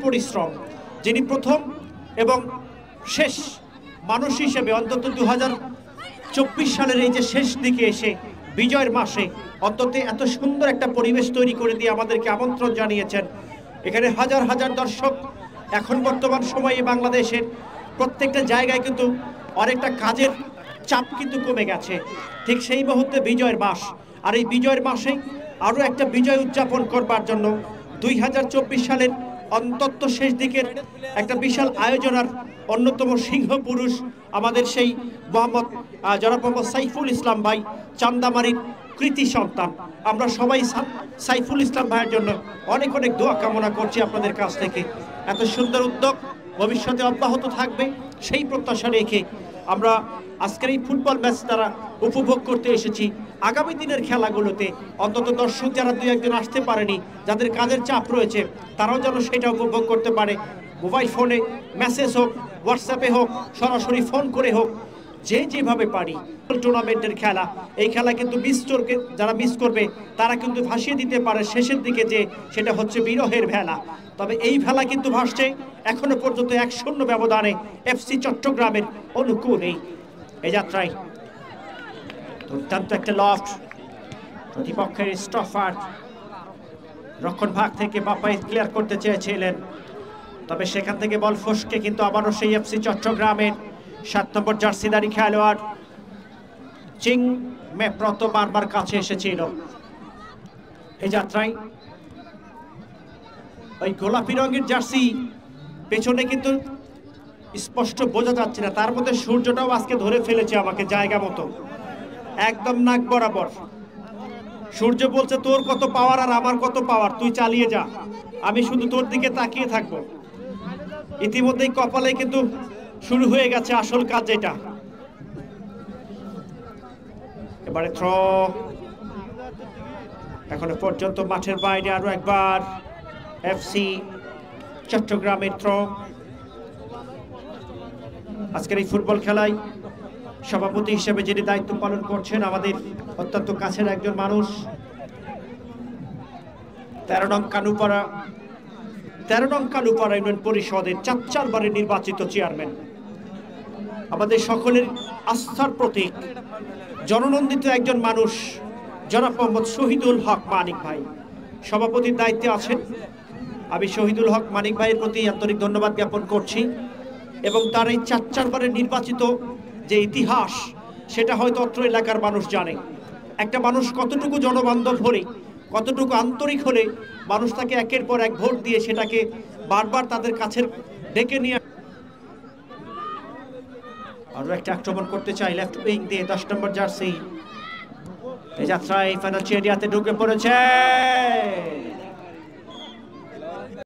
পরিশ্রম, যিনি প্রথম এবং শেষ মানুষ হিসেবে অন্তত 2024 সালের এই যে শেষ দিকে এসে বিজয়ের মাসে অন্তত এত সুন্দর একটা পরিবেশ তৈরি করে দিয়ে আমাদেরকে আমন্ত্রণ জানিয়েছেন। এখানে হাজার হাজার দর্শক। এখন বর্তমান সময়ে বাংলাদেশের প্রত্যেকটা জায়গায় কিন্তু অনেকটা কাজের চাপ কিন্তু কমে গেছে। ঠিক সেই মুহূর্তে বিজয়ের মাস, আর এই বিজয়ের মাসে আরও একটা বিজয় উদযাপন করবার জন্য 2024 সালের অন্তত শেষ দিকের একটা বিশাল আয়োজনের অন্যতম সিংহ পুরুষ আমাদের সেই জনাব মোহাম্মদ সাইফুল ইসলাম ভাই, চান্দামারির কৃতি সন্তান। আমরা সবাই সাইফুল ইসলাম ভাইয়ের জন্য অনেক অনেক দোয়া কামনা করছি আপনাদের কাছ থেকে। এত সুন্দর উদ্যোগ ভবিষ্যতে অব্যাহত থাকবে সেই প্রত্যাশা রেখে আমরা আজকের এই ফুটবল ম্যাচ দ্বারা উপভোগ করতে এসেছি। আগামী দিনের খেলাগুলোতে অন্তত দর্শক যারা দুই একজন আসতে পারেনি, যাদের কাজের চাপ রয়েছে, তারাও যেন সেটা উপভোগ করতে পারে। মোবাইল ফোনে মেসেজ হোক, হোয়াটসঅ্যাপে হোক, সরাসরি ফোন করে হোক, যে যেভাবে পারি। টুর্নামেন্টের খেলা, এই খেলা কিন্তু যারা মিস করবে তারা কিন্তু ভাসিয়ে দিতে পারে শেষের দিকে যে সেটা হচ্ছে বিরহের ভেলা। তবে এই ভেলা কিন্তু ভাসছে এখনো পর্যন্ত 1-0 ব্যবধানে এফসি চট্টগ্রামের অনুকূলে। এই যাত্রায় দুর্দান্ত একটা লফট, প্রতিপক্ষের স্টফার রক্ষণ ভাগ থেকে বাপাই ক্লিয়ার করতে চেয়েছিলেন, তবে সেখান থেকে বল ফসকে কিন্তু আবারও সেই এফসি চট্টগ্রামের 7 নম্বর জার্সিধারী খেলোয়াড় চিং মেপ্রত বারবার কাছে এসেছিল। এই যাত্রায় ওই গোলাপি রঙের জার্সি পেছনে কিন্তু স্পষ্ট বোঝা যাচ্ছে না, তার মধ্যে সূর্যটাও আজকে ধরে ফেলেছে আমাকে জায়গা মতো, একদম নাক বরাবর। সূর্য বলছে তোর কত পাওয়ার আর আমার কত পাওয়ার, তুই চালিয়ে যা, আমি শুধু তোর দিকে তাকিয়ে থাকবো। ইতিমধ্যেই কপালে কিন্তু শুরু হয়ে গেছে আসল কাজ যেটা। এবারে থ্রো, এখনো পর্যন্ত মাঠের বাইরে আরো একবার এফসি চট্টগ্রামের থ্রো। আজকের এই ফুটবল খেলায় সভাপতি হিসেবে যিনি দায়িত্ব পালন করছেন আমাদের অত্যন্ত কাছের একজন মানুষ, 13 নং কানুপাড়া ইউনিয়ন পরিষদের 4 বারের নির্বাচিত চেয়ারম্যান, আমাদের সকলের আস্থার প্রতীক, জননন্দিত একজন মানুষ জনাব মোহাম্মদ শহীদুল হক মানিক ভাই সভাপতির দায়িত্বে আছেন। আমি শহীদুল হক মানিক ভাইয়ের প্রতি আন্তরিক ধন্যবাদ জ্ঞাপন করছি এবং তার এই 4 বারের নির্বাচিত যে ইতিহাস সেটা হয়তো অত্র এলাকার মানুষ জানে। একটা মানুষ কতটুকু জনবান্ধব হলে, কতটুকু আন্তরিক হলে মানুষ তাকে একের পর এক ভোট দিয়ে সেটাকে বারবার তাদের কাছে ডেকে নিয়ে আরো একটা আক্রমণ করতে চাই লেফট উইং দিয়ে 10 নম্বর জার্সি। এই যাত্রায় ফাইনাল এরিয়াতে ঢুকে পড়েছে